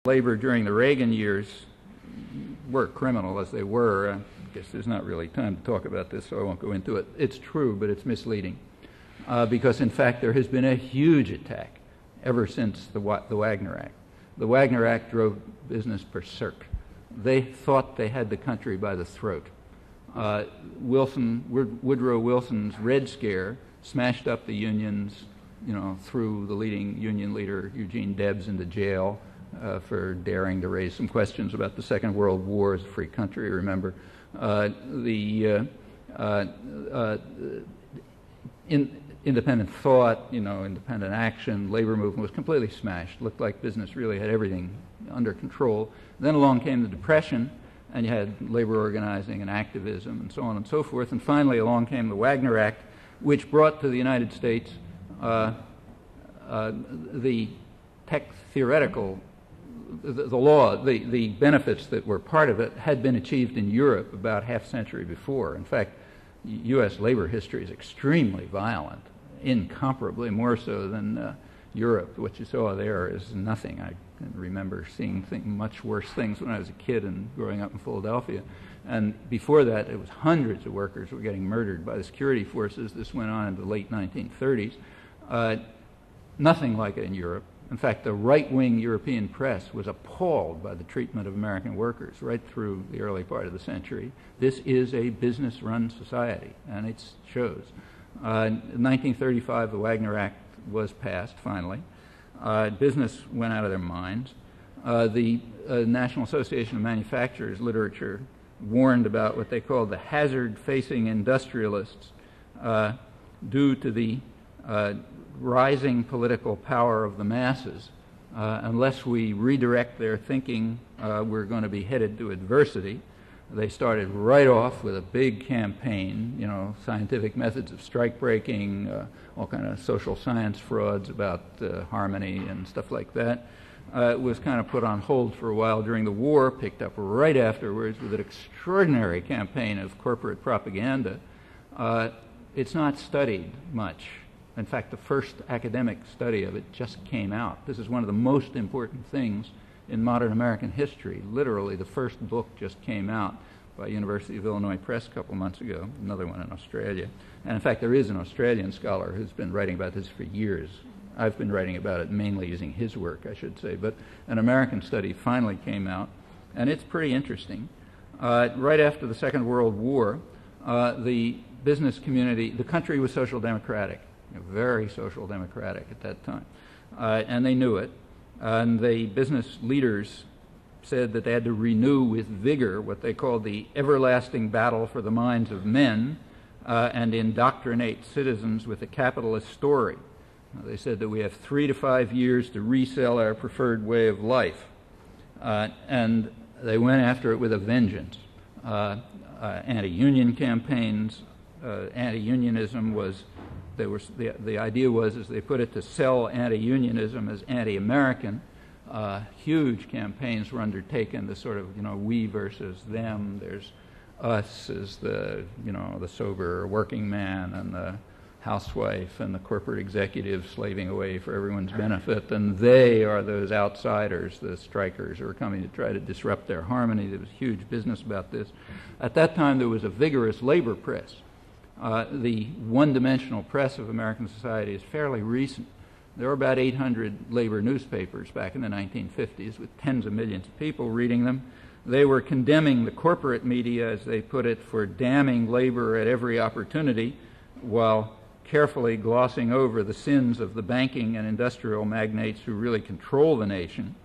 labor during the Reagan years were criminal as they were. I guess there's not really time to talk about this, so I won't go into it. It's true, but it's misleading. Because, in fact, there has been a huge attack ever since the Wagner Act. The Wagner Act drove business berserk. They thought they had the country by the throat. Woodrow Wilson's Red Scare smashed up the unions, threw the leading union leader, Eugene Debs, into jail for daring to raise some questions about the Second World War as a free country, remember. Independent thought, independent action, labor movement was completely smashed. Looked like business really had everything under control. Then along came the Depression, and you had labor organizing and activism and so on and so forth. And finally along came the Wagner Act, which brought to the United States the theoretical, the law, the benefits that were part of it had been achieved in Europe about half a century before. In fact, U.S. labor history is extremely violent, incomparably more so than Europe. What you saw there is nothing. I can remember seeing much worse things when I was a kid and growing up in Philadelphia. And before that, it was hundreds of workers were getting murdered by the security forces. This went on in the late 1930s. Nothing like it in Europe. In fact, the right-wing European press was appalled by the treatment of American workers right through the early part of the century. This is a business-run society, and it shows. In 1935, the Wagner Act was passed, finally. Business went out of their minds. The National Association of Manufacturers literature warned about what they called the hazard facing industrialists due to the rising political power of the masses. Unless we redirect their thinking, we're going to be headed to adversity. They started right off with a big campaign, scientific methods of strike breaking, all kind of social science frauds about harmony and stuff like that. It was kind of put on hold for a while during the war, picked up right afterwards with an extraordinary campaign of corporate propaganda. It's not studied much. In fact, the first academic study of it just came out. This is one of the most important things in modern American history. Literally, the first book just came out by University of Illinois Press a couple months ago, another one in Australia. And in fact, there is an Australian scholar who's been writing about this for years. I've been writing about it mainly using his work, I should say. But an American study finally came out, and it's pretty interesting. Right after the Second World War, the business community, the country was social democratic. Very social democratic at that time. And they knew it. And the business leaders said that they had to renew with vigor what they called the everlasting battle for the minds of men and indoctrinate citizens with the capitalist story. They said that we have 3 to 5 years to resell our preferred way of life. And they went after it with a vengeance. Anti-union campaigns, anti-unionism was... The idea was, as they put it, to sell anti-unionism as anti-American. Huge campaigns were undertaken, the sort of, we versus them. There's us as the sober working man and the housewife and the corporate executive slaving away for everyone's benefit. And they are those outsiders, the strikers, who are coming to try to disrupt their harmony. There was huge business about this. At that time, there was a vigorous labor press. The one-dimensional press of American society is fairly recent. There were about 800 labor newspapers back in the 1950s with tens of millions of people reading them. They were condemning the corporate media, as they put it, for damning labor at every opportunity, while carefully glossing over the sins of the banking and industrial magnates who really control the nation.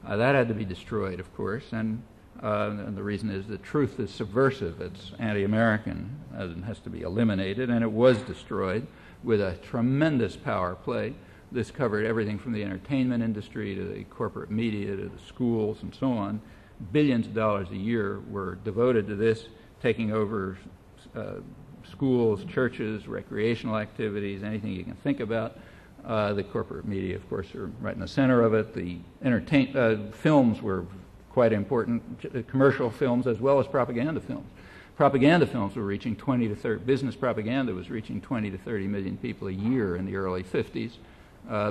That had to be destroyed, of course, and the reason is that truth is subversive. It's anti-American, and has to be eliminated, and it was destroyed with a tremendous power play. This covered everything from the entertainment industry to the corporate media to the schools and so on. Billions of dollars a year were devoted to this, taking over schools, churches, recreational activities, anything you can think about. The corporate media, of course, are right in the center of it. The films were quite important, commercial films as well as propaganda films. Propaganda films were reaching 20 to 30, business propaganda was reaching 20 to 30 million people a year in the early 50s.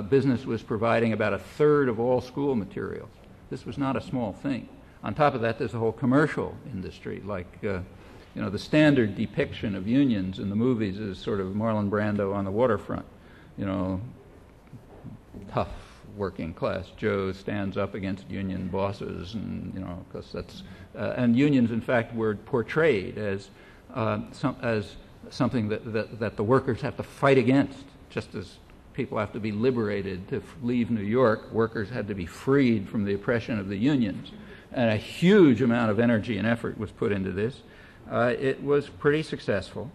Business was providing about a third of all school materials. This was not a small thing. On top of that, there's the whole commercial industry. Like, the standard depiction of unions in the movies is sort of Marlon Brando on the waterfront. Tough working class Joe stands up against union bosses, and because that's and unions, in fact, were portrayed as something that the workers have to fight against, just as people have to be liberated to leave New York. Workers had to be freed from the oppression of the unions, and a huge amount of energy and effort was put into this. It was pretty successful.